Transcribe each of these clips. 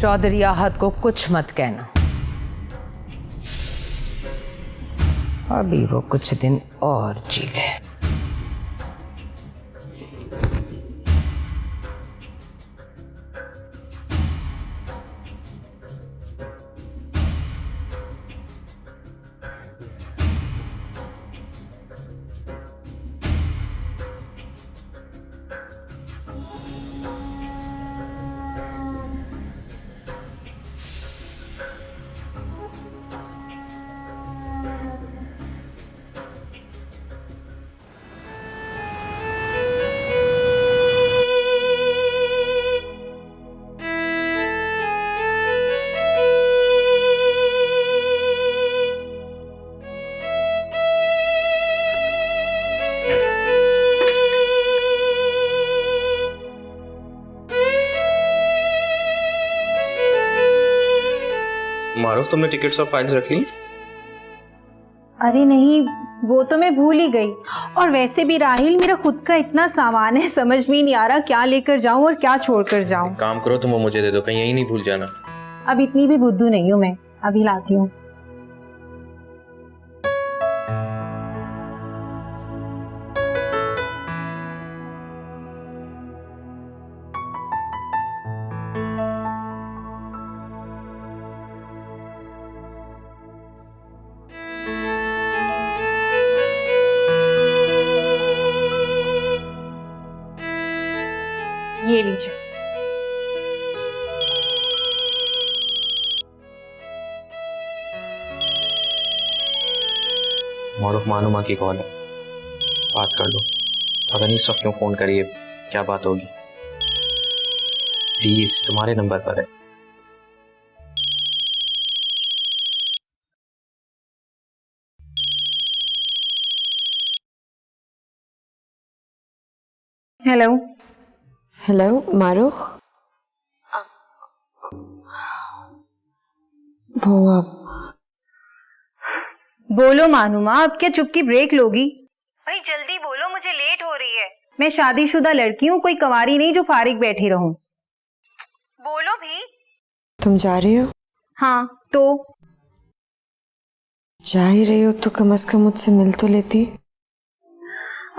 चौधरी आहत को कुछ मत कहना, अभी वो कुछ दिन और जी ले। मारूफ, तुमने टिकट्स और फाइल्स रख ली? अरे नहीं, वो तो मैं भूल ही गई। और वैसे भी राहिल, मेरा खुद का इतना सामान है, समझ में ही नहीं आ रहा क्या लेकर जाऊं और क्या छोड़कर जाऊं। काम करो, तुम वो मुझे दे दो, कहीं यही नहीं भूल जाना। अब इतनी भी बुद्धू नहीं हूं मैं, अभी लाती हूँ। ये लीजिए। मारूफ, मानुमा की कॉल है, बात कर लो। पता नहीं सब क्यों फोन करिए, क्या बात होगी? प्लीज, तुम्हारे नंबर पर है। हेलो। हेलो मारूफ, वो बोलो मानुमा, अब क्या चुप की ब्रेक लोगी? भाई जल्दी बोलो, मुझे लेट हो रही है। मैं शादीशुदा लड़की हूँ, कोई कंवारी नहीं जो फारिग बैठी रहूं। बोलो भी। तुम जा रही हो? हाँ तो जा ही रही हो तो कम से कम मुझसे मिल तो लेती।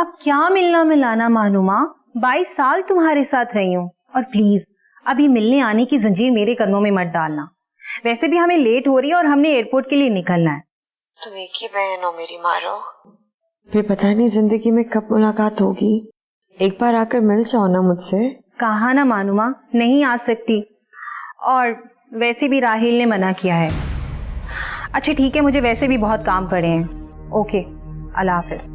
अब क्या मिलना मिलाना मानुमा, 22 साल तुम्हारे साथ रही हूँ। और प्लीज अभी मिलने आने की जंजीर मेरे कदमों में मत डालना। वैसे भी हमें लेट हो रही है और हमने एयरपोर्ट के लिए निकलना है। तुम एक ही बहन हो मेरी मारो, फिर पता नहीं जिंदगी में कब मुलाकात होगी। एक बार आकर मिल जाओ ना मुझसे। कहा ना मानुमा, नहीं आ सकती। और वैसे भी राहिल ने मना किया है। अच्छा ठीक है, मुझे वैसे भी बहुत काम पड़े हैं। ओके, अल्लाह हाफिज।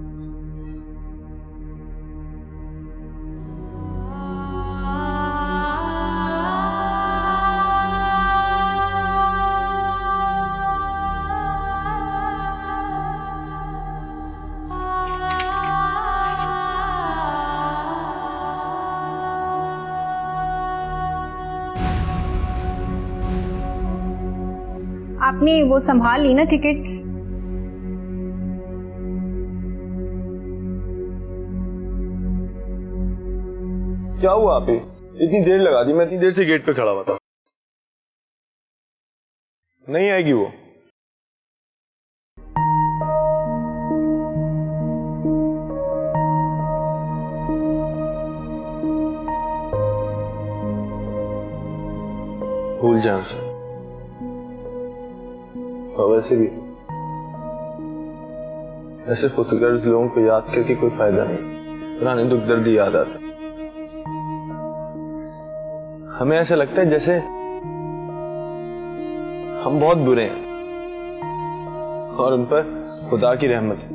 आपने वो संभाल ली ना टिकट्स? क्या हुआ आप? इतनी देर लगा दी, मैं इतनी देर से गेट पे खड़ा हुआ था। नहीं आएगी वो। भूल जाए उसे। और वैसे भी ऐसे खुदगर्ज लोगों को याद करके कोई फायदा नहीं, पुराने दुख दर्द याद आते। हमें ऐसा लगता है जैसे हम बहुत बुरे हैं और उन पर खुदा की रहमत है,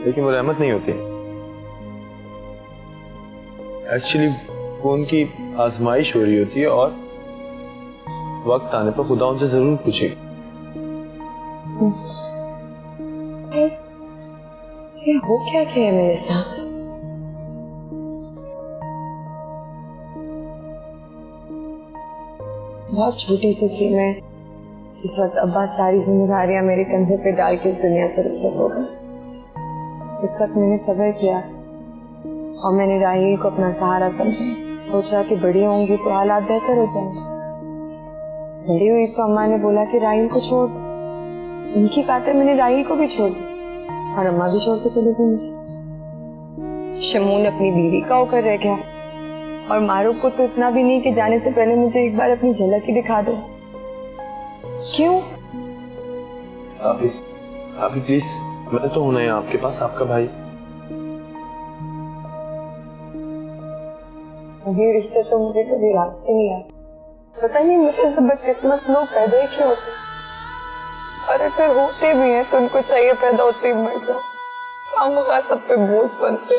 लेकिन वो रहमत नहीं होती। एक्चुअली वो उनकी आजमाइश हो रही होती है और वक्त आने पर खुदा उनसे जरूर पूछेगा। ये हो क्या है मेरे साथ? बहुत छोटी सी थी मैं जिस वक्त अब्बा सारी जिम्मेदारियां मेरे कंधे पे डाल के इस दुनिया से रुखसत हो गए। उस वक्त मैंने सब्र किया और मैंने राहिल को अपना सहारा समझा। सोचा कि बड़ी होंगी तो हालात बेहतर हो जाएंगे। बड़ी हुई तो अम्मा ने बोला कि राहिल को छोड़ दो। उनकी खातिर मैंने राहिल को भी छोड़ दिया और अम्मा भी छोड़ के चली गई मुझे। शमून अपनी बीवी का होकर रह गया और मारूफ को तो इतना भी नहीं कि जाने से पहले मुझे एक बार अपनी झलक ही दिखा दो। क्यों? आप प्लीज, मैं तो हूं ना यहाँ आपके पास, आपका भाई। ये रिश्ते तो मुझे कभी रास्ते नहीं आए। पता नहीं मुझे सब बदकिस्मत लोग पैदा ही क्यों होते, अरे फिर होते भी हैं तो उनको चाहिए पैदा होते ही मर जाए। खामखा सब पे बोझ बनते।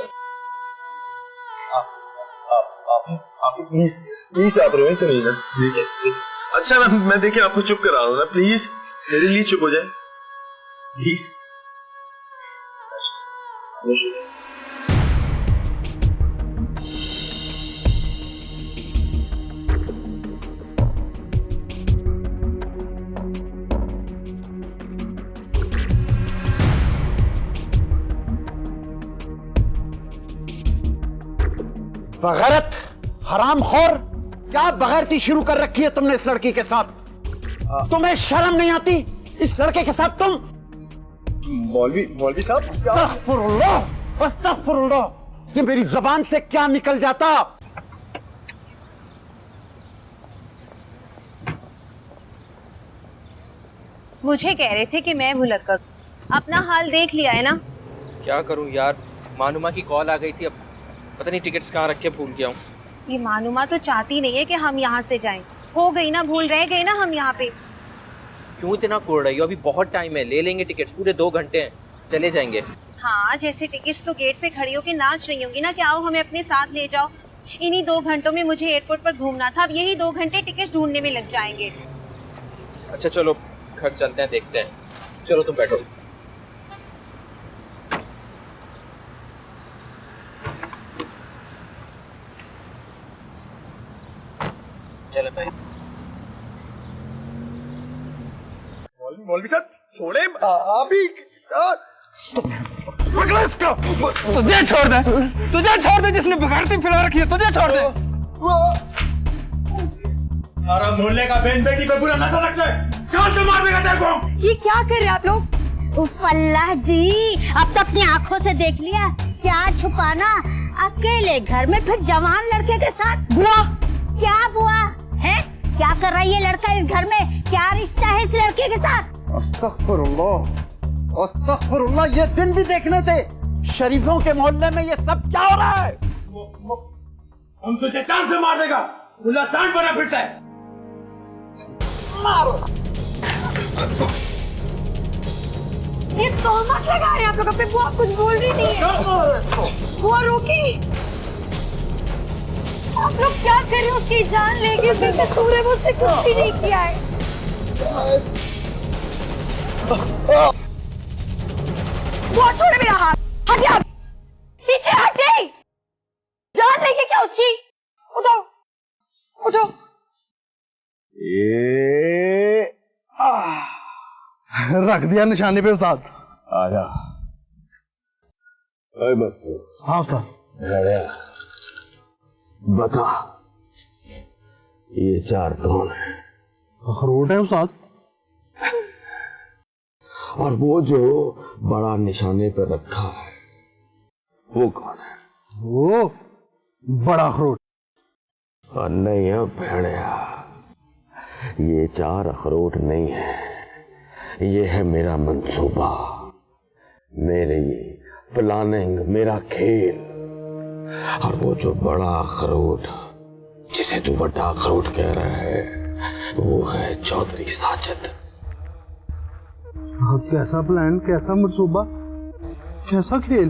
आप प्लीज आप रोए तो नहीं ना, देखिए। अच्छा ना, मैं देखिए आपको चुप करा रहा हूँ ना, प्लीज मेरे लिए चुप हो जाए प्लीज। बगैरत, हरामखोर, क्या बगैरती शुरू कर रखी है तुमने इस लड़की के साथ? तुम्हें शर्म नहीं आती इस लड़के के साथ? तुम मौलवी साहब, अस्तगफुरुल्लाह, अस्तगफुरुल्लाह, ये मेरी जबान से क्या निकल जाता? मुझे कह रहे थे कि मैं भुलक कर अपना हाल देख लिया है ना। क्या करूं यार, मानुमा की कॉल आ गई थी, अब पता नहीं टिकट्स कहाँ रख के भूल गया हूँ। ये मानुमा तो चाहती नहीं है कि हम यहाँ से जाएं। हो गई ना भूल, रह गए ना हम यहाँ पे। क्यों इतना कोड़ रही हो? अभी बहुत टाइम है, ले लेंगे टिकट्स, पूरे 2 घंटे हैं, चले जाएंगे। हाँ, जैसे टिकट्स तो गेट पे खड़ी होकर नाच रही होंगी ना कि आओ हमें अपने साथ ले जाओ। इन्हीं 2 घंटों में मुझे एयरपोर्ट पर घूमना था, अब यही 2 घंटे टिकट्स ढूंढने में लग जाएंगे। अच्छा चलो घर चलते हैं, देखते हैं। चलो तुम बैठो। चलो भाई। मौलवी साहब छोड़े अभी। तुझे छोड़ दे जिसने बगैरती फैला रखी है, तुझे छोड़ दे। सारा मोहल्ले का बहन बेटी पे पूरा नजर रखता है, कौन से मार देगा तेरे को? ये क्या कर रहे हैं आप लोग? उफ अल्लाह जी, अब तो अपनी आंखों से देख लिया, क्या छुपाना। अकेले घर में फिर जवान लड़के के साथ। बुआ, क्या बुआ है? क्या कर रहा है ये लड़का इस घर में? क्या रिश्ता है इस लड़के के साथ? अस्तगफुरुल्लाह, अस्तगफुरुल्लाह, ये दिन भी देखने थे। शरीफों के मोहल्ले में ये सब क्या हो रहा है? हम तुझे जान से मार देगा, मुल्ला सांड बना फिरता है। मारो। ये तोहमत लगा रहे हैं आप लोग पे। बुआ कुछ बोल रही नहीं है। बुआ रोकी, आप लोग क्या कर रहे हो? उसकी जान लेगी, उसके कसूर है, मुझसे कुछ भी नहीं किया है। बुआ छोड़े मेरा हाथ, हटिए आप, पीछे हटिए। जान लेगी क्या उसकी? उठो उठो। रख दिया निशाने पे उस्ताद। आजा। ओए बस। हाँ सर। गड़िया बता, ये 4 कौन है? अखरोट है उस्ताद। और वो जो बड़ा निशाने पे रखा है वो कौन है? वो बड़ा अखरोट। और नहीं है भेड़िया, ये 4 अखरोट नहीं है, ये है मेरा मंसूबा, मेरी प्लानिंग, मेरा खेल। और वो जो बड़ा अखरोट जिसे तू बड़ा अखरोट कह रहा है वो है चौधरी साजिद। कैसा प्लान, कैसा मंसूबा, कैसा खेल?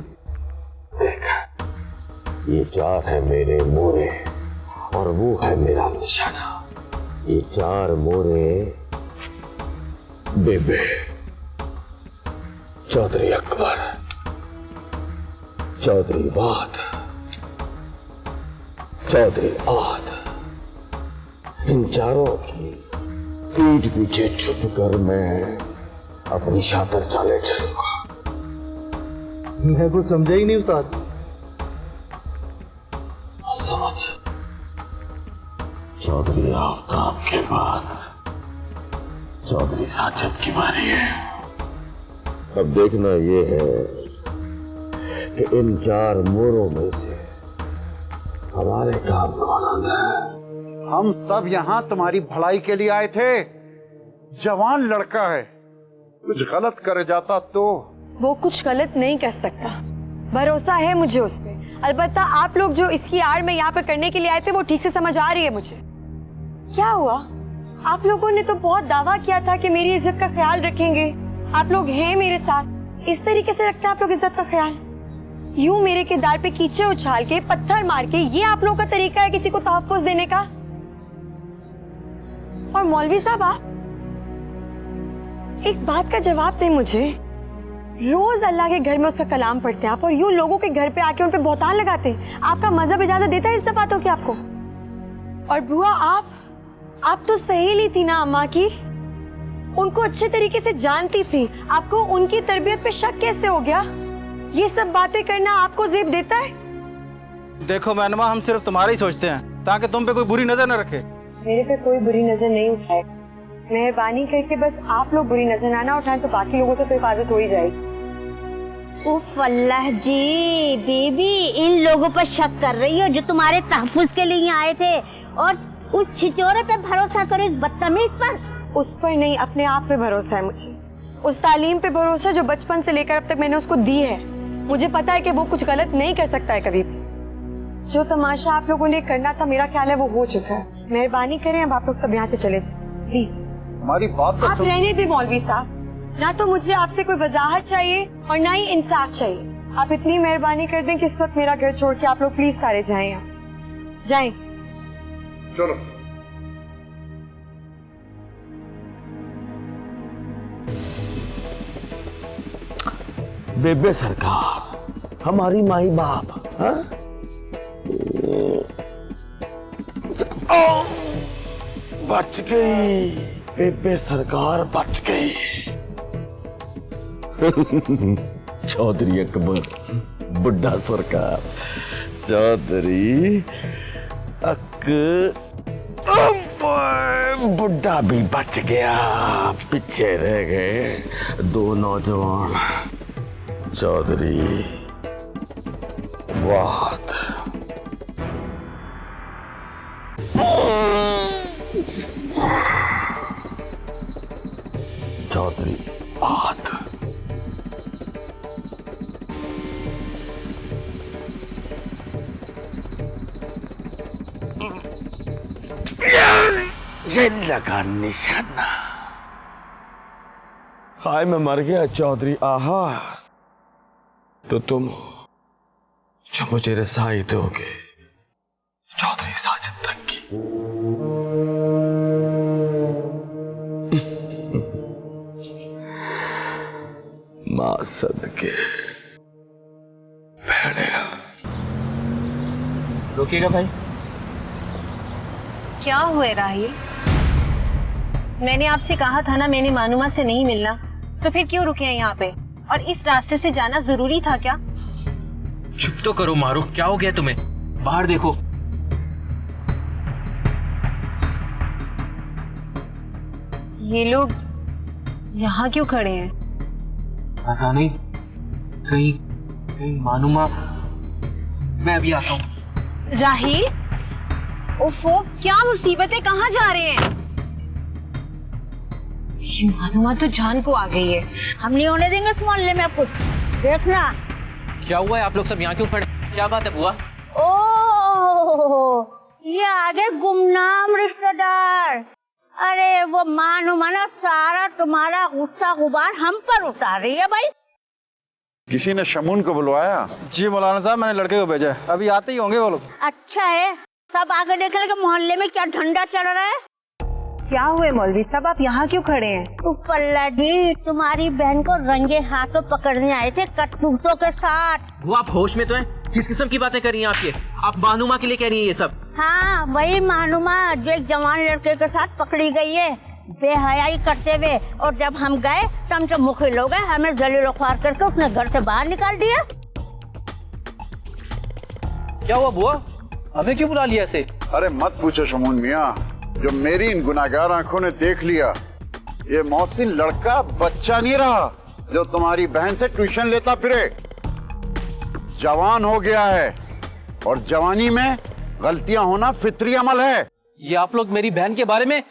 देख, ये 4 है मेरे मोरे और वो है मेरा निशाना। ये 4 मोरे बेबे, चौधरी अकबर, चौधरी वाद, चौधरी आद, इन 4 की पीठ पीछे छुप कर मैं अपनी शातिर चाले चलूंगा। मैं कुछ समझा ही नहीं उस्ताद। समझ, चौधरी आफ्ताब के बाद चौधरी साजिद की बारी है। अब देखना ये है कि इन 4 मोरों में से हमारे काम कौन आता है। हम सब यहाँ तुम्हारी भलाई के लिए आए थे। जवान लड़का है, कुछ गलत कर जाता तो। वो कुछ गलत नहीं कर सकता, भरोसा है मुझे उस पे। अलबत्ता आप लोग जो इसकी आड़ में यहाँ पे करने के लिए आए थे वो ठीक से समझ आ रही है मुझे। क्या हुआ? आप लोगों ने तो बहुत दावा किया था कि मेरी इज्जत का ख्याल रखेंगे, आप लोग हैं मेरे साथ। इस तरीके से रखते हैं आप लोग इज्जत का ख्याल? यूं मेरे किरदार पे कीचड़ उछाल के, पत्थर मार के, ये आप लोगों का तरीका है किसी को तहफ्फुज़ देने का? और मौलवी साहब, आप एक बात का जवाब दें मुझे। रोज अल्लाह के घर में उसका कलाम पढ़ते हैं आप, और यूं लोगों के घर पे आके उन पे बहतान लगाते हैं। आपका मजहब इजाजत देता है इस सब बातों की आपको? और बुआ, आप तो सहेली थी ना अम्मा की, उनको अच्छे तरीके से जानती थी। आपको उनकी तरबियत पे शक कैसे हो गया? ये सब बातें करना आपको ज़ेब देता है? देखो मैनमा, हम सिर्फ तुम्हारा ही सोचते हैं ताकि तुम पे कोई बुरी नजर न रखे। मेरे पे कोई बुरी नजर नहीं उठाए। मेहरबानी करके बस आप लोग बुरी नजर ना उठाएं तो बाकी लोगों से तो हिफाजत हो ही जाएगी। उफ अल्लाह जी, बेबी इन लोगों पर शक कर रही हो जो तुम्हारे तहफ्फुज़ के लिए आए थे, और उस छिचोरे पे भरोसा करो, इस बदतमीज पर। उस पर नहीं, अपने आप पे भरोसा है मुझे। उस तालीम पे भरोसा जो बचपन से लेकर अब तक मैंने उसको दी है। मुझे पता है कि वो कुछ गलत नहीं कर सकता है कभी भी। जो तमाशा आप लोगों ने करना था, मेरा ख्याल है वो हो चुका है। मेहरबानी करें अब आप लोग सब यहाँ से चले जाए प्लीज। हमारी बात तो आप रहने दें मौलवी साहब, ना तो मुझे आपसे कोई वजाहत चाहिए और ना ही इंसाफ चाहिए। आप इतनी मेहरबानी कर दें कि इस वक्त मेरा घर छोड़ के आप लोग प्लीज सारे जाएं यहाँ से। जाएं। चलो। बेबे सरकार, हमारी माई बाप, हाँ? बच गई बेबे सरकार, बच गई। चौधरी अकबर, बुड्ढा सरकार, चौधरी बुड्ढा भी बच गया, पीछे रह गए 2 नौजवान। चौधरी वाद, चौधरी वाद। ये लगा निशाना। हाय मैं मर गया चौधरी आहा। तो तुम जो मुझे रसाई दोगे चौधरी साजिद तक की। मां सदके भेड़िया। रुकिएगा भाई। क्या हुआ राहिल? मैंने आपसे कहा था ना मैंने मानुमा से नहीं मिलना, तो फिर क्यों रुके हैं यहाँ पे? और इस रास्ते से जाना जरूरी था क्या? चुप तो करो मारूफ, क्या हो गया तुम्हें? बाहर देखो। ये लोग यहाँ क्यों खड़े हैं? पता नहीं, कहीं मानुमा। मैं अभी आता हूँ। राहिल, ओफो, क्या मुसीबत है, कहाँ जा रहे हैं? ये मानुमा तो जान को आ गई है। हम नहीं होने देंगे इस मोहल्ले में कुछ। देखना क्या हुआ है? आप लोग सब यहाँ क्यों खड़े? क्या बात है बुआ? ओ, ये आगे गुमनाम रिश्तेदार। अरे वो मानुमा ना सारा तुम्हारा गुस्सा गुबार हम पर उतार रही है भाई। किसी ने शमून को बुलवाया? जी मौलाना साहब, मैंने लड़के को भेजा है, अभी आते ही होंगे वो लोग। अच्छा है, सब आगे देख ले कि मोहल्ले में क्या झंडा चल रहा है। क्या हुए मौलवी साहब, आप यहाँ क्यों खड़े हैं? तो पल्ला जी तुम्हारी बहन को रंगे हाथों पकड़ने आए थे करतूतों के साथ। वो आप होश में तो हैं? किस किस्म की बातें कर रही हैं आप? ये आप मानुमा के लिए कह रही हैं ये सब? हाँ वही मानुमा जो एक जवान लड़के के साथ पकड़ी गई है बेहयाई करते हुए, और जब हम गए तो हम जो मुखिल हो गए, हमें जलील ख्वार करके उसने घर से बाहर निकाल दिया। क्या हुआ बुआ? हमें क्यों बुला लिया ऐसे? अरे मत पूछो शमून मियाँ, जो मेरी इन गुनाहगार आंखों ने देख लिया, ये मौसिन लड़का बच्चा नहीं रहा जो तुम्हारी बहन से ट्यूशन लेता फिरे। जवान हो गया है और जवानी में गलतियां होना फितरी अमल है। ये आप लोग मेरी बहन के बारे में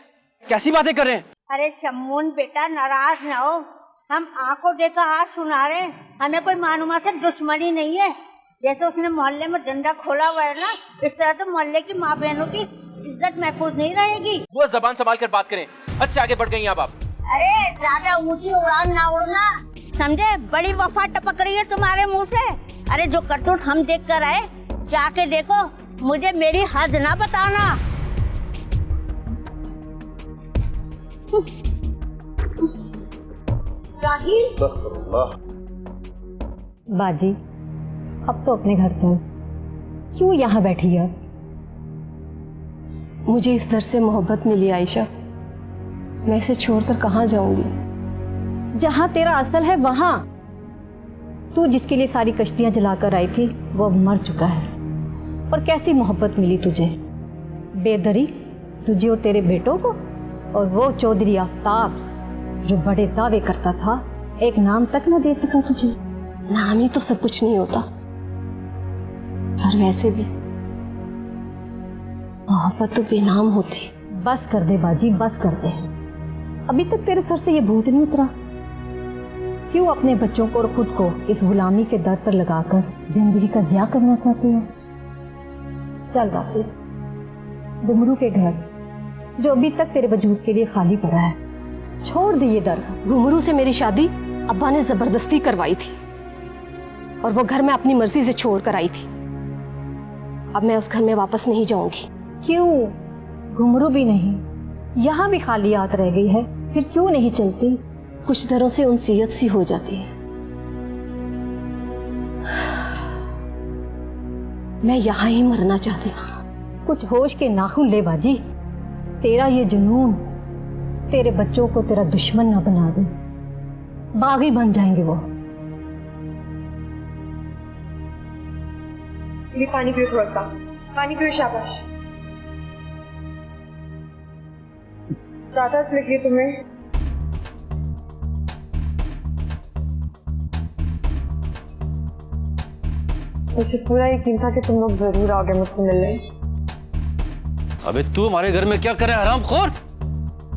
कैसी बातें कर रहे हैं? अरे शम्मून बेटा नाराज न हो, हम आंखों देखा हाथ सुना रहे हैं। हमें कोई मानुमा से दुश्मनी नहीं है। जैसे उसने मोहल्ले में डंडा खोला हुआ है ना, इस तरह तो मोहल्ले की माँ बहनों की इज्जत महफूज नहीं रहेगी। वो जबान संभाल कर बात करें। अच्छा आगे बढ़ गई अब आप। अरे ज्यादा ऊंची उड़ान ना उड़ना, समझे? बड़ी वफा टपक रही है तुम्हारे मुंह से। अरे जो करतूत हम देख कर आए, जाके देखो, मुझे मेरी हद ना बताना। बाजी, अब तो अपने घर चल, क्यों यहाँ बैठी है? मुझे इस दर से मोहब्बत मिली आयशा, मैं इसे छोड़कर कहाँ जाऊंगी? जहाँ तेरा असल है वहाँ। तू जिसके लिए सारी कश्तियाँ जलाकर आई थी वो अब मर चुका है। और कैसी मोहब्बत मिली तुझे? बेदरी तुझे और तेरे बेटों को। और वो चौधरी आफ्ताब जो बड़े दावे करता था, एक नाम तक न दे सका तुझे। नाम ही तो सब कुछ नहीं होता, और वैसे भी मोहब्बत तो बेनाम होती। बस कर दे बाजी, बस कर दे। अभी तक तेरे सर से ये भूत नहीं उतरा। क्यों अपने बच्चों को और खुद को इस गुलामी के दर पर लगाकर जिंदगी का ज़िया करना चाहती है? चल वापिस घुंघरू के घर, जो अभी तक तेरे वजूद के लिए खाली पड़ा है। छोड़ दे ये दर। घुंघरू से मेरी शादी अब्बा ने जबरदस्ती करवाई थी, और वो घर में अपनी मर्जी से छोड़ कर आई थी। अब मैं उस घर में वापस नहीं जाऊंगी। क्यों? घुंघरू भी नहीं, यहाँ भी खाली हाथ रह गई है, फिर क्यों नहीं चलती? कुछ दरों से उनसीयत सी हो जाती है। मैं यहाँ ही मरना चाहती हूँ। कुछ होश के नाखून ले बाजी। तेरा ये जुनून तेरे बच्चों को तेरा दुश्मन ना बना दे, बागी बन जाएंगे वो। ये पानी पियो, थोड़ा सा पानी पियो, शाबाश। ज्यादा लगी तुम्हें? मुझे पूरा यकीन था कि तुम लोग जरूर आओगे मुझसे मिलने। अबे तू हमारे घर में क्या कर रहा है हरामखोर?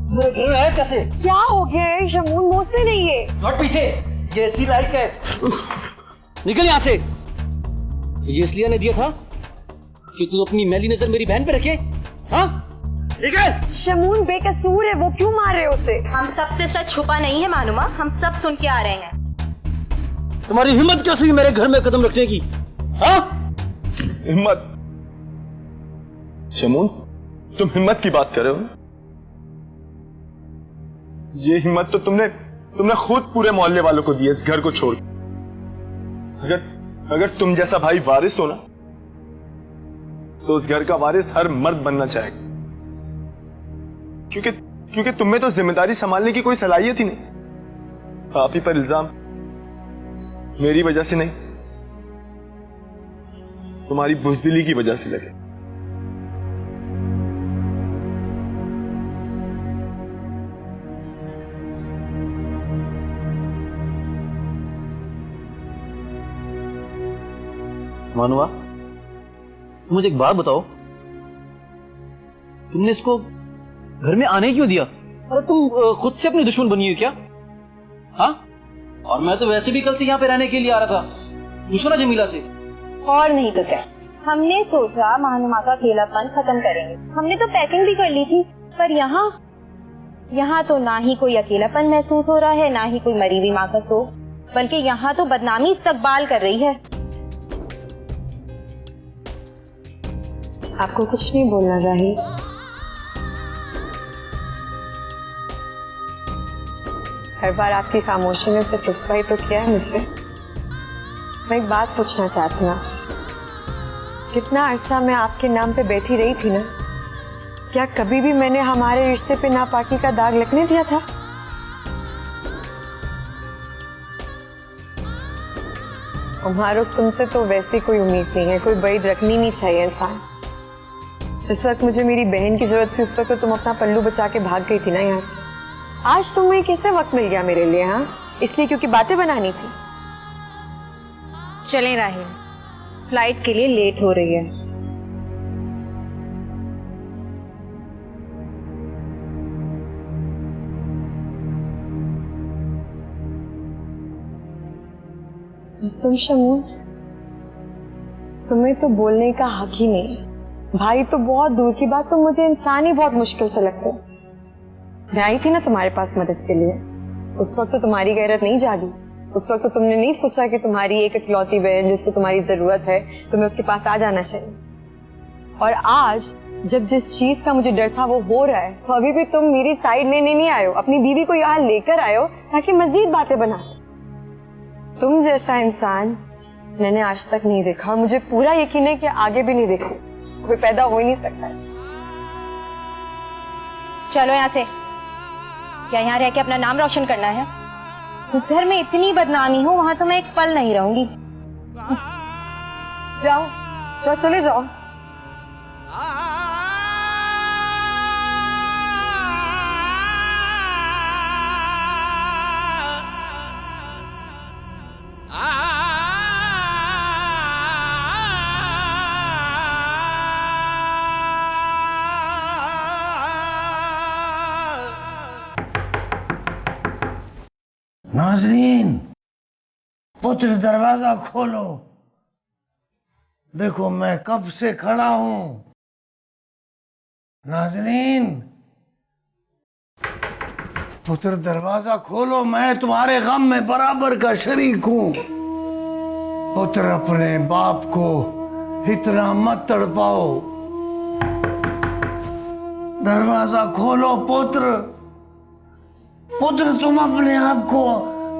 मेरे घर में आया कैसे? क्या हो गया है शमून? मुझसे नहीं है। लौट पीछे, ये ऐसी लाइक है। निकल यहाँ से। ये इसलिए ने दिया था कि तू अपनी मैली नजर मेरी बहन पे रखे? हाँ? निकल। शमून बेकसूर है, वो क्यों मार रहे हो उसे? हम सबसे सच छुपा नहीं है मानुमा, हम सब सुन के आ रहे हैं। तुम्हारी हिम्मत कैसी मेरे घर में कदम रखने की? हाँ? हिम्मत? शमून, तुम हिम्मत की बात कर रहे हो? ये हिम्मत तो तुमने खुद पूरे मोहल्ले वालों को दी है इस घर को छोड़। अगर तुम जैसा भाई वारिस हो ना, तो उस घर का वारिस हर मर्द बनना चाहेगा, क्योंकि तुम्हें तो जिम्मेदारी संभालने की कोई सलाहियत ही नहीं। आप ही पर इल्जाम मेरी वजह से नहीं, तुम्हारी बुज़दिली की वजह से लगे। मानुआ, मुझे एक बात बताओ, तुमने इसको घर में आने क्यों दिया? अरे तुम खुद से अपनी दुश्मन बनी हो क्या? हाँ? और मैं तो वैसे भी कल से यहाँ पे रहने के लिए आ रहा था, पूछो ना जमीला से। और नहीं तो क्या, हमने सोचा मानुमा का अकेलापन खत्म करेंगे। हमने तो पैकिंग भी कर ली थी, पर यहाँ तो ना ही कोई अकेलापन महसूस हो रहा है, ना ही कोई मरी हुई माँ का शोक, बल्कि यहाँ तो बदनामी इस्तकबाल कर रही है। आपको कुछ नहीं बोलना राही। हर बार आपकी खामोशी ने सिर्फ रुसवाई तो किया है मुझे। मैं एक बात पूछना चाहती हूँ आपसे। कितना अरसा मैं आपके नाम पे बैठी रही थी ना, क्या कभी भी मैंने हमारे रिश्ते पे नापाकी का दाग लगने दिया था? हमारो तुमसे तो वैसी कोई उम्मीद नहीं है, कोई बैद रखनी नहीं चाहिए इंसान। जिस वक्त मुझे मेरी बहन की जरूरत थी उस वक्त तो तुम अपना पल्लू बचा के भाग गई थी ना यहाँ से। आज तुम्हें कैसे वक्त मिल गया मेरे लिए? हाँ, इसलिए क्योंकि बातें बनानी थी। चलें राहिल, फ्लाइट के लिए लेट हो रही है। तुम शमून, तुम्हें तो बोलने का हक ही नहीं है। भाई तो बहुत दूर की बात, तो मुझे इंसान ही बहुत मुश्किल से लगते हो। मैं आई थी ना तुम्हारे पास मदद के लिए, उस वक्त तो तुम्हारी गैरत नहीं जागी। उस वक्त तो तुमने नहीं सोचा कि तुम्हारी एक इकलौती बहन जिसको तुम्हारी जरूरत है, तुम्हें उसके पास आ जाना चाहिए। और आज जब जिस चीज का मुझे डर था वो हो रहा है, तो अभी भी तुम मेरी साइड लेने नहीं आए हो, अपनी बीवी को यहाँ लेकर आए हो ताकि मजीद बातें बना सको। तुम जैसा इंसान मैंने आज तक नहीं देखा, और मुझे पूरा यकीन है कि आगे भी नहीं देखूं। कोई पैदा हो ही नहीं सकता ऐसा। चलो यहाँ से। क्या यहाँ रह के अपना नाम रोशन करना है? जिस घर में इतनी बदनामी हो वहां तो मैं एक पल नहीं रहूंगी। जाओ जाओ, चले जाओ। नाज़रीन, पुत्र दरवाजा खोलो। देखो मैं कब से खड़ा हूं। नाज़रीन, पुत्र दरवाजा खोलो, मैं तुम्हारे गम में बराबर का शरीक हूं। पुत्र अपने बाप को इतना मत तड़पाओ। दरवाजा खोलो पुत्र। पुत्र, तुम अपने आप को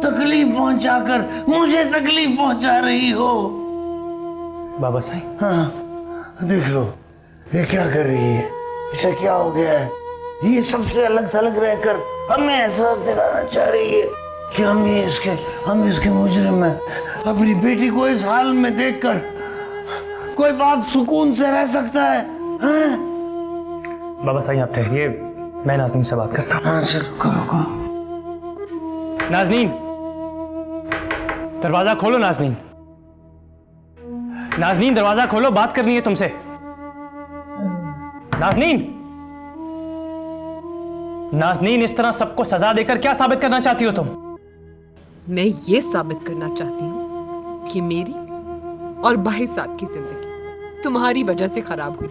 तकलीफ पहुंचाकर मुझे तकलीफ पहुंचा रही हो। बाबा साईं। हाँ, देख लो ये क्या कर रही है, इसे क्या हो गया है। ये सबसे अलग थलग रहकर हमें एहसास दिलाना चाह रही है कि हम इसके मुजरिम हैं। अपनी बेटी को इस हाल में देखकर कोई बाप सुकून से रह सकता है? हाँ? बाबा साईं आप ठहरिए, मैं नाज़नीन से बात करता हूँ। हाँ, चलो करो। नाज़नीन, दरवाजा खोलो। नाज़नीन, नाज़नीन दरवाजा खोलो, बात करनी है तुमसे। नाज़नीन, नाज़नीन, इस तरह सबको सजा देकर क्या साबित करना चाहती हो तुम? मैं ये साबित करना चाहती हूँ कि मेरी और भाई साहब की जिंदगी तुम्हारी वजह से खराब हुई।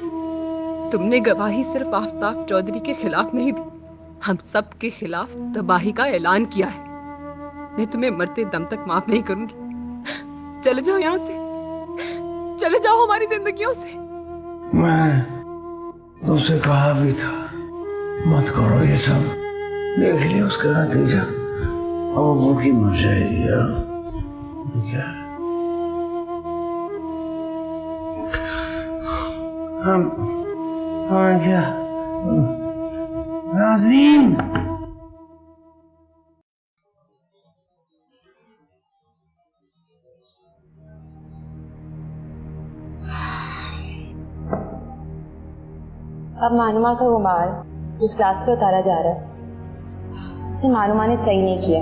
तुमने गवाही सिर्फ आफ्ताब चौधरी के खिलाफ नहीं दी, हम सब के खिलाफ तबाही का ऐलान किया है। मैं तुम्हें मरते दम तक माफ नहीं करूंगी। चले जाओ यहाँ से, चले जाओ हमारी जिंदगियों से। मैं तुमसे कहा भी था मत करो ये सब। देख लिया उसका नतीजा, अब वो भूखी मर जाएगी यार। क्या हाँ क्या नाज़नीन, अब मानुमा का गुमान इस क्लास पे उतारा जा रहा है। इसे मानुमा ने सही नहीं किया।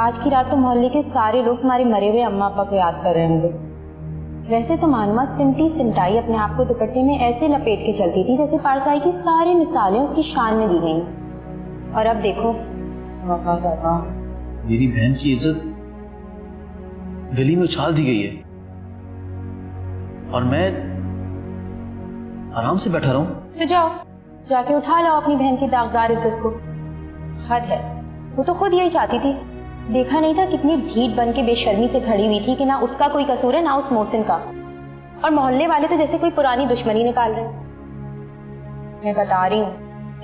आज की रात तो मोहल्ले के सारे लोग तुम्हारे मरे हुए अम्मा पापा को याद कर रहे होंगे। वैसे तो मानुमा सिमटी सिमटाई अपने आप को दुपट्टे में ऐसे लपेट के चलती थी जैसे पारसाई की सारी मिसालें उसकी शान में दी गई। और अब देखो, मेरी बहन की इज्जत गली में उछाल दी गई है और मैं आराम से बैठा रहूं। तो जाओ, जाके उठा लो अपनी बहन की दागदार इज्जत को। हद है, वो तो खुद यही चाहती थी। देखा नहीं था कितनी ढीठ बन के बेशर्मी से खड़ी हुई थी कि ना उसका कोई कसूर है ना उस मोहसिन का। और मोहल्ले वाले तो जैसे कोई पुरानी दुश्मनी निकाल रहे हैं। मैं बता रही हूँ,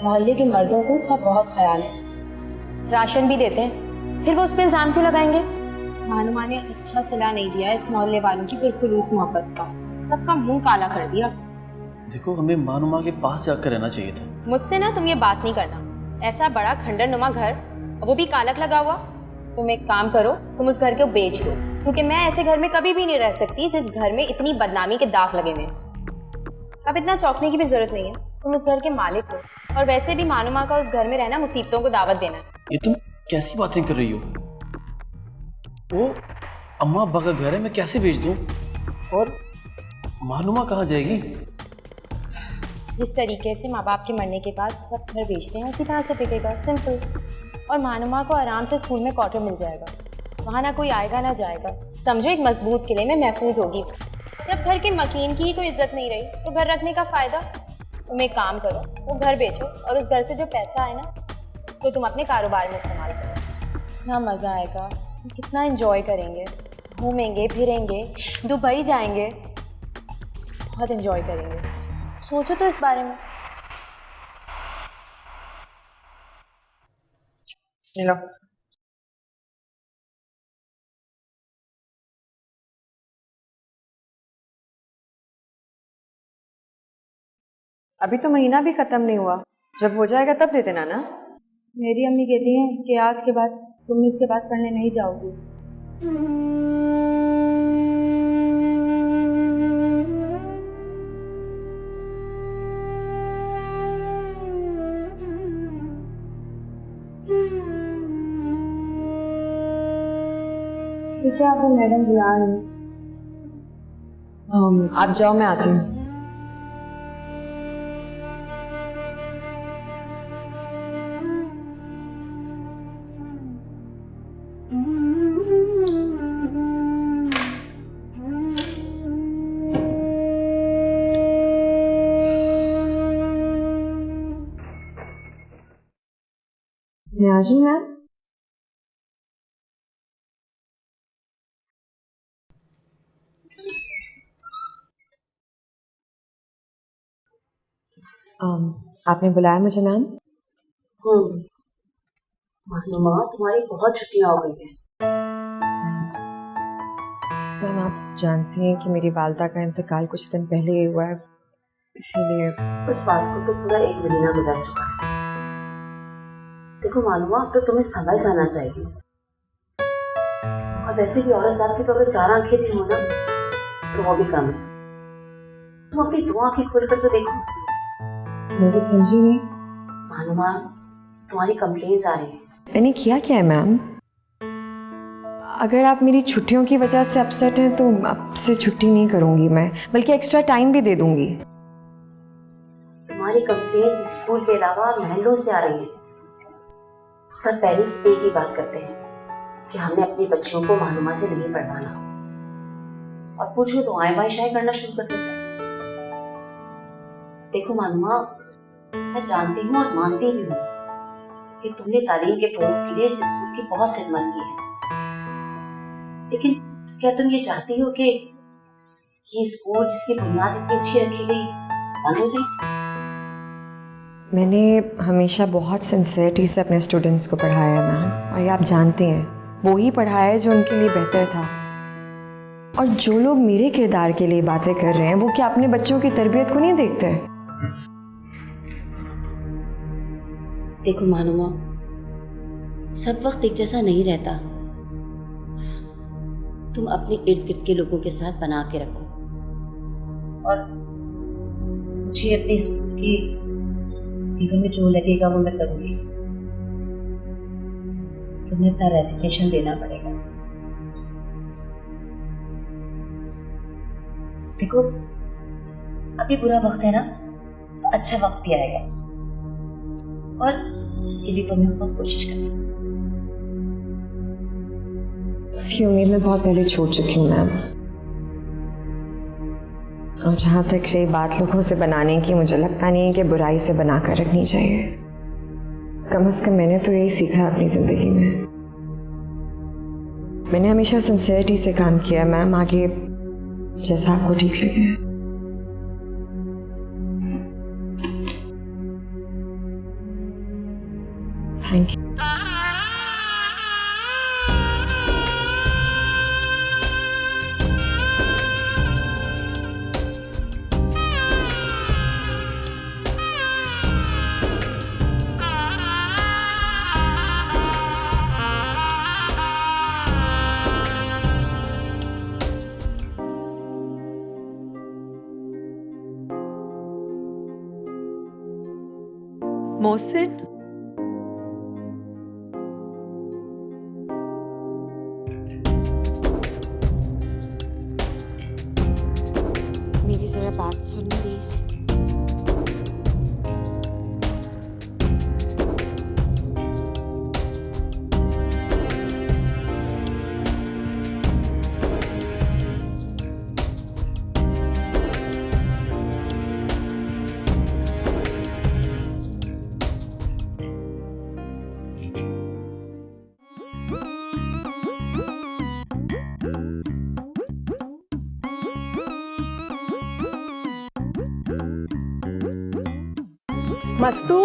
मोहल्ले के मर्दों को उसका बहुत ख्याल है। राशन भी देते हैं, फिर वो उस पर इल्जाम क्यों लगाएंगे? मानुमा ने अच्छा सिला नहीं दिया इस मोहल्ले वालों की पुरखुलूस मोहब्बत का। सबका मुंह काला कर दिया। देखो, हमें मानुमा के पास जाकर रहना चाहिए था। मुझसे ना तुम ये बात नहीं करना। ऐसा बड़ा खंडर नुमा घर, वो भी कालक लगा हुआ। तुम एक काम करो, तुम उस घर को बेच दो, क्योंकि मैं ऐसे घर में कभी भी नहीं रह सकती जिस घर में इतनी बदनामी के दाग लगे हुए। अब इतना चौंकने की भी जरूरत नहीं है, तुम उस घर के मालिक हो, और वैसे भी मानुमा का उस घर में रहना मुसीबतों को दावत देना है। ये तुम कैसी बातें कर रही हो? वो अम्मा अब्बा का घर है, मैं कैसे भेज दूं? और मानुमा कहाँ जाएगी? जिस तरीके से माँ बाप के मरने के बाद सब घर बेचते हैं उसी तरह से बिकेगा, सिंपल। और मानुमा को आराम से स्कूल में क्वार्टर मिल जाएगा, वहाँ ना कोई आएगा ना जाएगा, समझो एक मजबूत किले में महफूज होगी। जब घर के मकीन की ही कोई इज्जत नहीं रही तो घर रखने का फायदा। तुम एक काम करो, वो घर बेचो और उस घर से जो पैसा आए ना उसको तुम अपने कारोबार में इस्तेमाल करो। कितना मज़ा आएगा, कितना एंजॉय करेंगे, घूमेंगे फिरेंगे, दुबई जाएंगे, बहुत एंजॉय करेंगे। सोचो तो इस बारे में। लो अभी तो महीना भी खत्म नहीं हुआ, जब हो जाएगा तब दे देना ना। मेरी अम्मी कहती हैं कि आज के बाद तुम इसके पास पढ़ने नहीं जाओगी। आपको मैडम बुला रही हैं। आप जाओ, मैं आती हूँ। मैं आ जाऊँ मैम? आपने बुलाया मुझे मैम? मानुमा, तुम्हारी बहुत छुट्टियां हो गई हैं। मैम आप जानती हैं कि मेरी वालदा का इंतकाल कुछ दिन पहले ही हुआ है, इसीलिए। उस बात को तो पूरा 1 महीना गुजर चुका है। देखो मानुमा, अब तो तुम्हें समझ जाना चाहिए। और वैसे भी औरत साहब की तो अगर 4 आंखें भी हो ना तो वो भी कम है। तुम अपनी 2 आंखें खोल कर तो देखो। मैं कुछ समझी नहीं। मानुमा, तुम्हारी कंप्लेंट्स आ रही हैं। मैंने किया क्या है मैम? अगर आप मेरी छुट्टियों की वजह से अपसेट हैं तो आपसे छुट्टी नहीं करूंगी मैं, बल्कि एक्स्ट्रा टाइम भी दे दूंगी। तुम्हारी कंप्लेंट्स स्कूल के अलावा महलों से आ रही हैं। सब पेरेंट्स एक ही बात करते हैं कि हमने अपनी बच्चियों को मानुमा से नहीं पढ़वाना, और पूछो तो आए बाएं शाये करना शुरू कर देते हैं। देखो मानुमा, मैं जानती हूँ और मानती भी हूँ कि तुमने तालीम के फरोग के लिए इस स्कूल की बहुत खिदमत की है, लेकिन क्या तुम ये चाहती हो कि ये स्कूल जिसकी बुनियाद इतनी अच्छी रखी गई बंद हो जाए? मैंने हमेशा बहुत सिंसियरिटी से अपने स्टूडेंट्स को पढ़ाया है मैम, और ये आप जानते हैं वो ही पढ़ाया है जो उनके लिए बेहतर था। और जो लोग मेरे किरदार के लिए बातें कर रहे हैं वो क्या अपने बच्चों की तरबियत को नहीं देखते? देखो मानुमा, सब वक्त एक जैसा नहीं रहता। तुम अपने इर्द गिर्द के लोगों के साथ बना के रखो, और मुझे अपने स्कूल की फीवर में जो लगेगा वो मैं करूंगी। तुम्हें अपना रेजिग्नेशन देना पड़ेगा। देखो, अभी बुरा वक्त है ना, अच्छा वक्त भी आएगा, और इसके लिए तुम्हें खुद कोशिश करनी है। उसकी उम्मीद मैं बहुत पहले छोड़ चुकी हूँ मैम। और जहाँ तक रही बात लोगों से बनाने की, मुझे लगता नहीं है कि बुराई से बना कर रखनी चाहिए। कम से कम मैंने तो यही सीखा है अपनी ज़िंदगी में। मैंने हमेशा सिंसियरिटी से काम किया है मैम, आगे जैसा आपको ठीक लगे। Thank you. मोहसिन, मेरी जरा बात सुन प्लीज। मस्तू,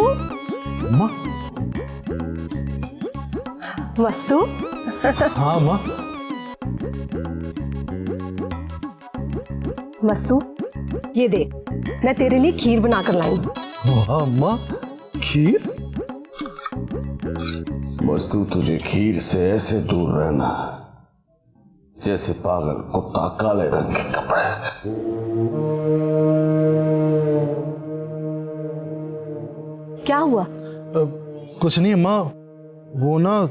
मस्तू। हाँ माँ। मस्तू, ये देख, मैं तेरे लिए खीर बनाकर लाई हूँ। वाह माँ, खीर? मस्तू, तुझे खीर से ऐसे दूर रहना जैसे पागल कुत्ता काले रंग के कपड़े से। क्या हुआ? कुछ नहीं अम्मा, वो ना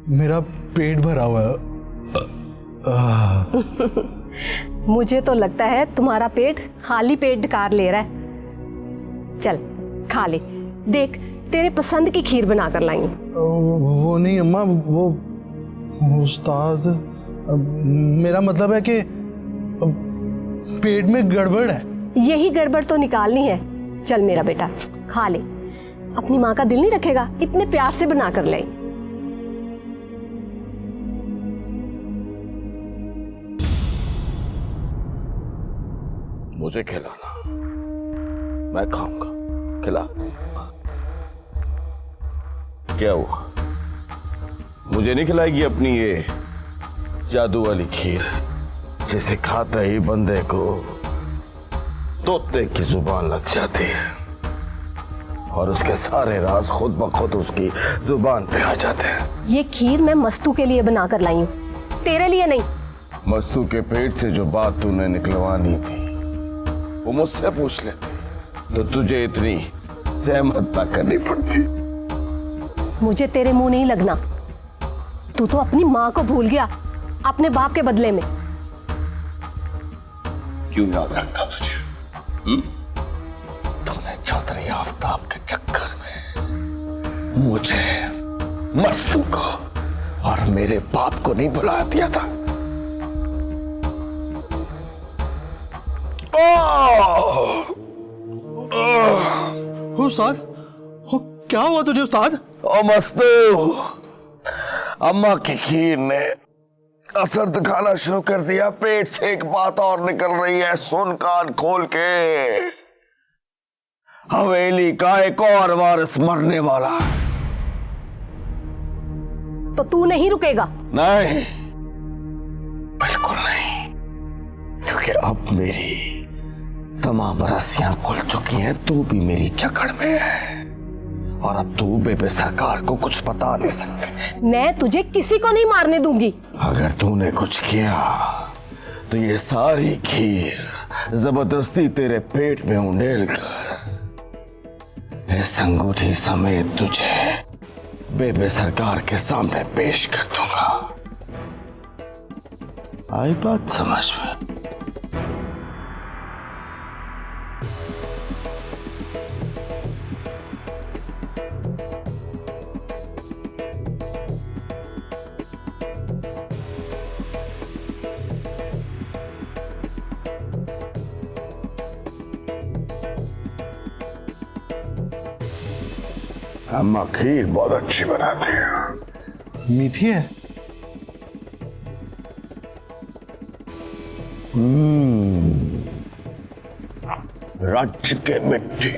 मेरा पेट भरा हुआ है। मुझे तो लगता है तुम्हारा पेट खाली पेट डकार ले रहा है। चल खा ले, देख तेरे पसंद की खीर बनाकर लाई हूं। वो नहीं अम्मा, वो उस्ताद, मेरा मतलब है कि पेट में गड़बड़ है। यही गड़बड़ तो निकालनी है। चल मेरा बेटा खा ले, अपनी माँ का दिल नहीं रखेगा, इतने प्यार से बना कर ले। मुझे खिलाना, मैं खाऊंगा, खिला। क्या हुआ, मुझे नहीं खिलाएगी अपनी ये जादू वाली खीर जिसे खाते ही बंदे को तोते की जुबान लग जाती है और उसके सारे राज खुद ब खुद उसकी जुबान पे आ जाते हैं। ये खीर मैं मस्तू के लिए बनाकर लाई हूँ, तेरे लिए नहीं। मस्तू के पेट से जो बात तूने निकलवानी थी वो मुझसे पूछ लेती तो तुझे इतनी सहमत ना करनी पड़ती। मुझे तेरे मुंह नहीं लगना। तू तो अपनी माँ को भूल गया अपने बाप के बदले में। क्यों याद रखता तुझे? तूने चौधरी आफ्ताब के चक्कर में मुझे, मस्तू को और मेरे बाप को नहीं बुला दिया था। उस्ताद, क्या हुआ तुझे उस्ताद? ओ मस्तू, अम्मा की खीर ने असर दिखाना शुरू कर दिया। पेट से एक बात और निकल रही है, सुन कान खोल के। हवेली का एक और वारिस मरने वाला है। तो तू नहीं रुकेगा? नहीं, बिल्कुल नहीं, क्योंकि अब मेरी तमाम रस्सियां खुल चुकी हैं। तू भी मेरी जकड़ में है और अब तू बेबे सरकार को कुछ बता नहीं सकती। मैं तुझे किसी को नहीं मारने दूंगी। अगर तूने कुछ किया तो ये सारी खीर जबरदस्ती तेरे पेट में उंडेल कर इस अंगूठी समेत तुझे बेबे सरकार के सामने पेश कर दूंगा। आई बात समझ में? अम्मा खीर बहुत अच्छी बनाती है। मीठी है? राज्य के मिट्टी